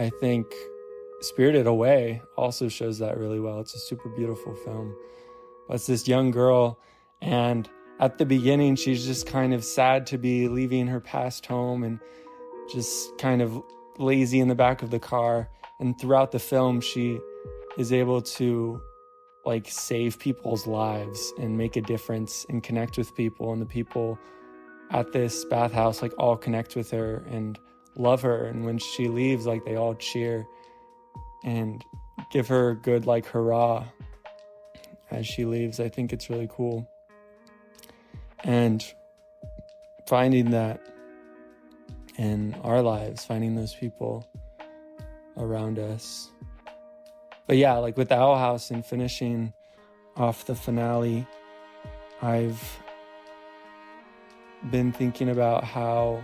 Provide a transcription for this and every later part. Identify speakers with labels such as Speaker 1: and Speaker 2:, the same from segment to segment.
Speaker 1: I think Spirited Away also shows that really well. It's a super beautiful film. But it's this young girl, and at the beginning, she's just kind of sad to be leaving her past home and just kind of lazy in the back of the car. And throughout the film, she is able to like save people's lives and make a difference and connect with people. And the people at this bathhouse like all connect with her and love her. And when she leaves, like they all cheer and give her a good like hurrah as she leaves. I think it's really cool. And finding that in our lives, finding those people around us. But yeah, like with the Owl House and finishing off the finale, I've been thinking about how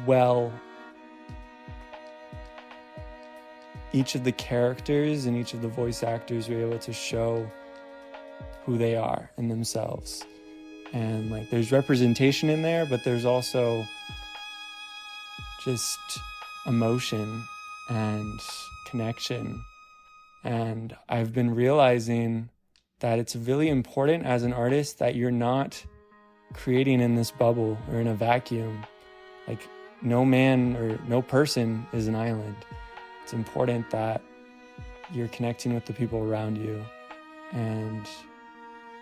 Speaker 1: well each of the characters and each of the voice actors were able to show who they are and themselves. And like there's representation in there, but there's also just emotion and connection. And I've been realizing that it's really important as an artist that you're not creating in this bubble or in a vacuum. Like no man or no person is an island. It's important that you're connecting with the people around you and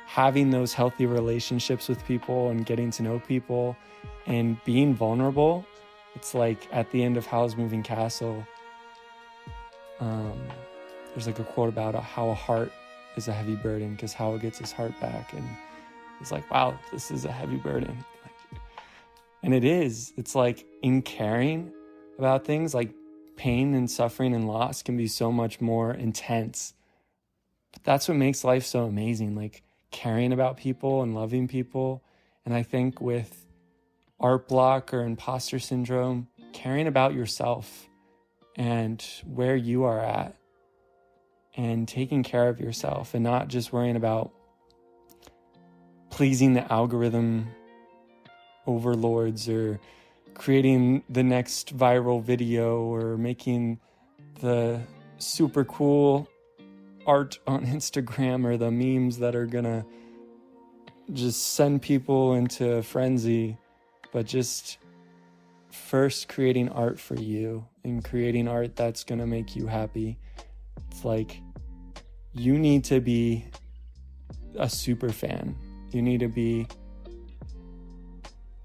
Speaker 1: having those healthy relationships with people and getting to know people and being vulnerable. It's like at the end of Howl's Moving Castle, there's like a quote about how a heart is a heavy burden because Howl gets his heart back and he's like, wow, this is a heavy burden. And it is. It's like in caring about things, like pain and suffering and loss can be so much more intense. But that's what makes life so amazing, like caring about people and loving people. And I think with art block or imposter syndrome, caring about yourself and where you are at and taking care of yourself and not just worrying about pleasing the algorithm overlords or creating the next viral video or making the super cool art on Instagram or the memes that are gonna just send people into a frenzy, but just first creating art for you and creating art that's gonna make you happy. It's like you need to be a super fan. You need to be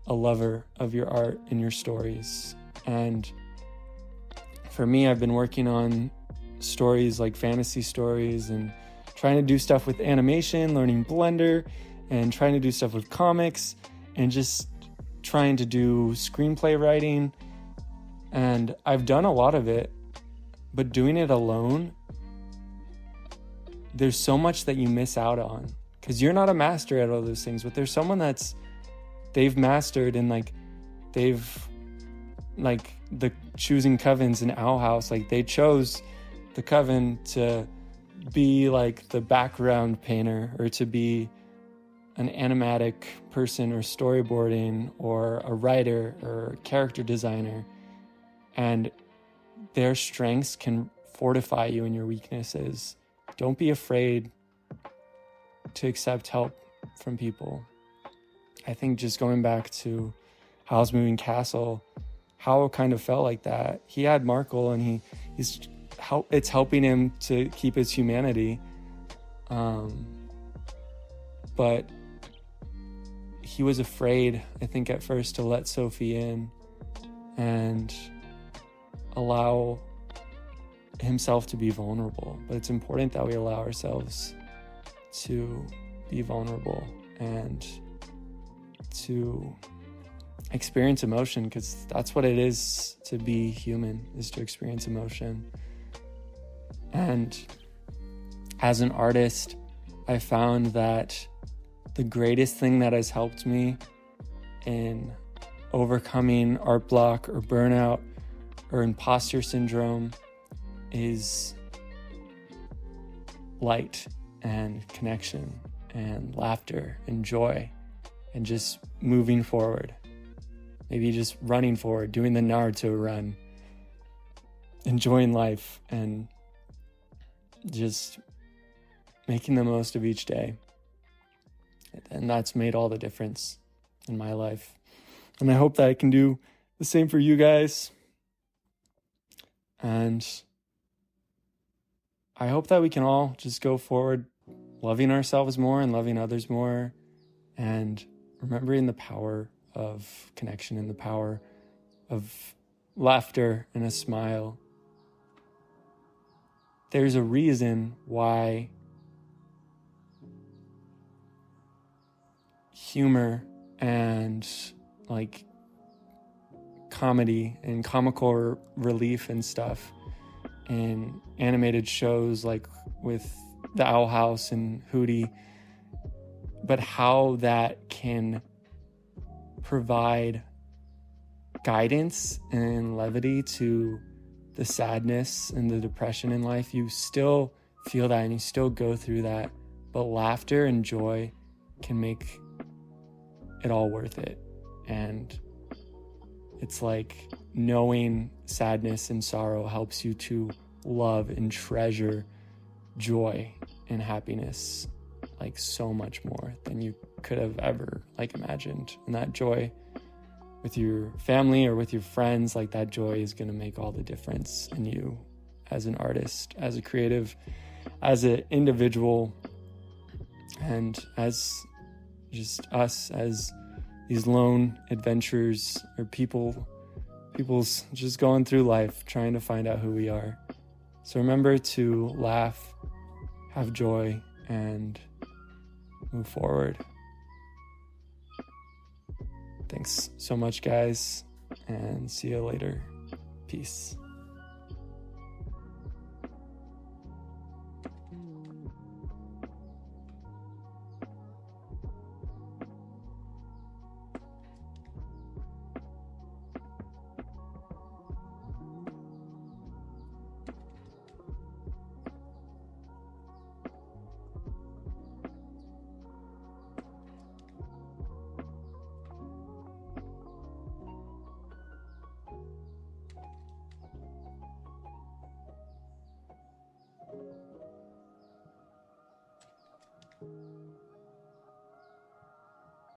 Speaker 1: a lover of your art and your stories. And for me, I've been working on stories like fantasy stories and trying to do stuff with animation, learning Blender, and trying to do stuff with comics and just trying to do screenplay writing. And I've done a lot of it, but doing it alone, there's so much that you miss out on because you're not a master at all those things, but there's someone they've mastered and like they've like the choosing covens in Owl House, like they chose the coven to be like the background painter or to be an animatic person or storyboarding or a writer or character designer. And their strengths can fortify you in your weaknesses. Don't be afraid to accept help from people. I think just going back to Howl's Moving Castle, Howl kind of felt like that. He had Markle and it's helping him to keep his humanity. But he was afraid, I think at first, to let Sophie in and allow himself to be vulnerable. But it's important that we allow ourselves to be vulnerable and to experience emotion, because that's what it is to be human, is to experience emotion. And as an artist, I found that the greatest thing that has helped me in overcoming art block or burnout or imposter syndrome is light and connection and laughter and joy and just moving forward. Maybe just running forward, doing the Naruto run. enjoying life and just making the most of each day. And that's made all the difference in my life. And I hope that I can do the same for you guys. And I hope that we can all just go forward loving ourselves more and loving others more, and remembering the power of connection and the power of laughter and a smile. There's a reason why humor and like comedy and comical relief and stuff in animated shows like with the Owl House and Hootie, but how that can provide guidance and levity to the sadness and the depression in life. You still feel that and you still go through that, but laughter and joy can make it all worth it. And it's like knowing sadness and sorrow helps you to love and treasure joy and happiness like so much more than you could have ever like imagined. And that joy with your family or with your friends, like that joy is going to make all the difference in you as an artist, as a creative, as an individual, and as just us as these lone adventurers or people's just going through life trying to find out who we are. So remember to laugh, have joy, and move forward. Thanks so much, guys, and see you later. Peace.